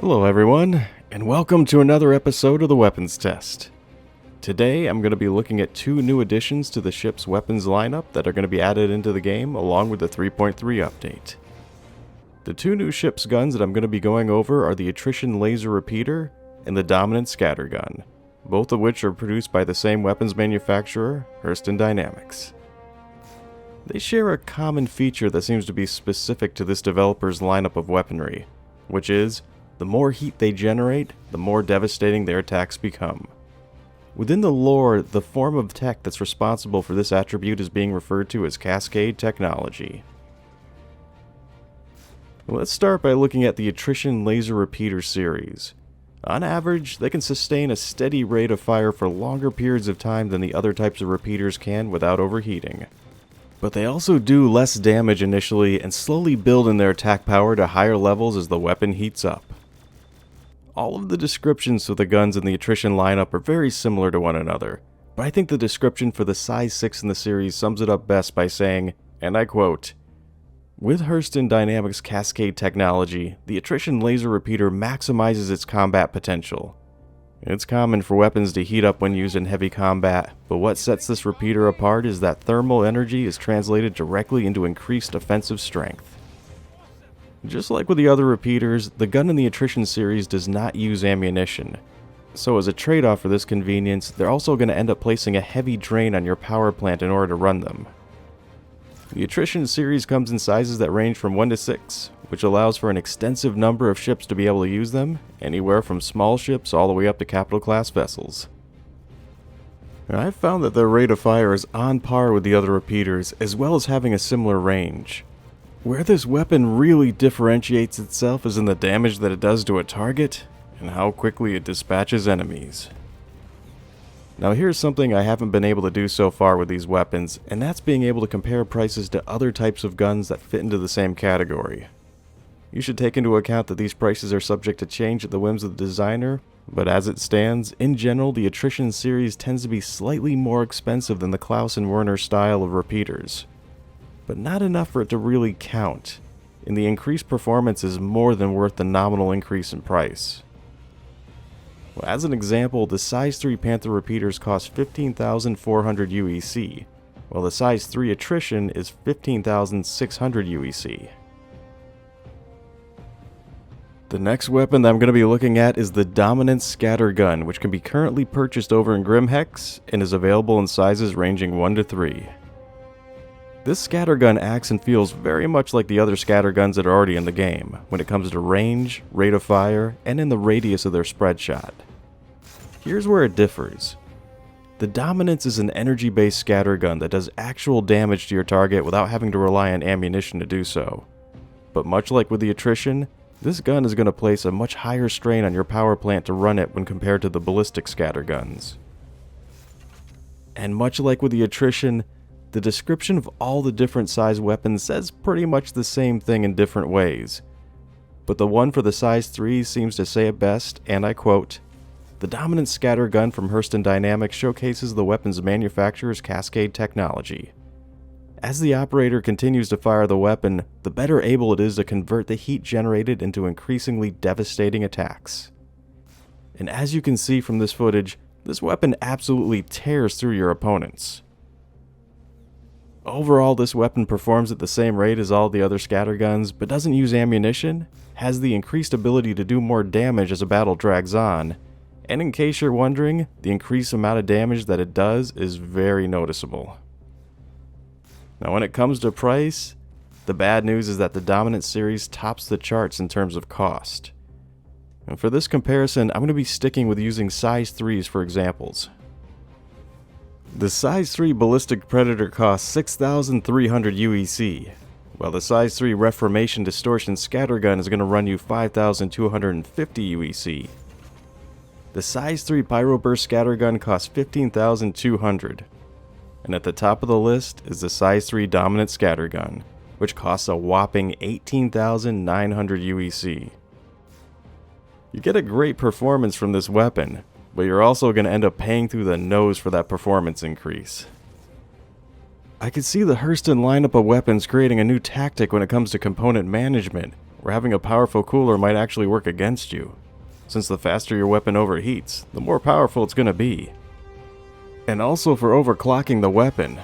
Hello everyone, and welcome to another episode of the Weapons Test. Today I'm going to be looking at two new additions to the ship's weapons lineup that are going to be added into the game along with the 3.3 update. The two new ship's guns that I'm going to be going over are the Attrition Laser Repeater and the Dominant Scattergun, both of which are produced by the same weapons manufacturer, Hurston Dynamics. They share a common feature that seems to be specific to this developer's lineup of weaponry, which is the more heat they generate, the more devastating their attacks become. Within the lore, the form of tech that's responsible for this attribute is being referred to as cascade technology. Let's start by looking at the Attrition Laser Repeater series. On average, they can sustain a steady rate of fire for longer periods of time than the other types of repeaters can without overheating. But they also do less damage initially and slowly build in their attack power to higher levels as the weapon heats up. All of the descriptions for the guns in the Attrition lineup are very similar to one another, but I think the description for the size 6 in the series sums it up best by saying, and I quote, "With Hurston Dynamics cascade technology, the Attrition Laser Repeater maximizes its combat potential. It's common for weapons to heat up when used in heavy combat, but what sets this repeater apart is that thermal energy is translated directly into increased offensive strength. Just like with the other repeaters, the gun in the Attrition series does not use ammunition. So as a trade-off for this convenience, they're also going to end up placing a heavy drain on your power plant in order to run them. The Attrition series comes in sizes that range from 1 to 6, which allows for an extensive number of ships to be able to use them, anywhere from small ships all the way up to capital class vessels. I've found that their rate of fire is on par with the other repeaters, as well as having a similar range. Where this weapon really differentiates itself is in the damage that it does to a target, and how quickly it dispatches enemies. Now here's something I haven't been able to do so far with these weapons, and that's being able to compare prices to other types of guns that fit into the same category. You should take into account that these prices are subject to change at the whims of the designer, but as it stands, in general the Attrition series tends to be slightly more expensive than the Klaus and Werner style of repeaters. But not enough for it to really count, and the increased performance is more than worth the nominal increase in price. Well, as an example, the size 3 Panther repeaters cost 15,400 UEC, while the size 3 Attrition is 15,600 UEC. The next weapon that I'm going to be looking at is the Dominant Scattergun, which can be currently purchased over in Grimhex and is available in sizes ranging 1 to 3. This scattergun acts and feels very much like the other scatterguns that are already in the game, when it comes to range, rate of fire, and in the radius of their spread shot. Here's where it differs. The Dominance is an energy-based scattergun that does actual damage to your target without having to rely on ammunition to do so. But much like with the Attrition, this gun is going to place a much higher strain on your power plant to run it when compared to the ballistic scatterguns. And much like with the Attrition, the description of all the different size weapons says pretty much the same thing in different ways. But the one for the size 3 seems to say it best, and I quote, "The Dominant Scattergun from Hurston Dynamics showcases the weapon's manufacturer's cascade technology. As the operator continues to fire the weapon, the better able it is to convert the heat generated into increasingly devastating attacks. And as you can see from this footage, this weapon absolutely tears through your opponents. Overall, this weapon performs at the same rate as all the other scatterguns, but doesn't use ammunition, has the increased ability to do more damage as a battle drags on, and in case you're wondering, the increased amount of damage that it does is very noticeable." Now when it comes to price, the bad news is that the Dominant series tops the charts in terms of cost. And for this comparison, I'm going to be sticking with using size 3s for examples. The size 3 Ballistic Predator costs 6,300 UEC, while the size 3 Reformation Distortion Scattergun is going to run you 5,250 UEC. The size 3 Pyroburst Scattergun costs 15,200. And at the top of the list is the size 3 Dominant Scattergun, which costs a whopping 18,900 UEC. You get a great performance from this weapon, but you're also going to end up paying through the nose for that performance increase. I could see the Hurston lineup of weapons creating a new tactic when it comes to component management, or having a powerful cooler might actually work against you, since the faster your weapon overheats, the more powerful it's going to be. And also for overclocking the weapon,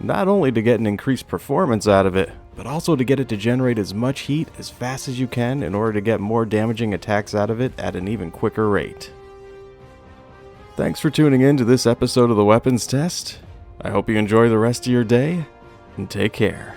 not only to get an increased performance out of it, but also to get it to generate as much heat as fast as you can in order to get more damaging attacks out of it at an even quicker rate. Thanks for tuning in to this episode of the Weapons Test. I hope you enjoy the rest of your day, and take care.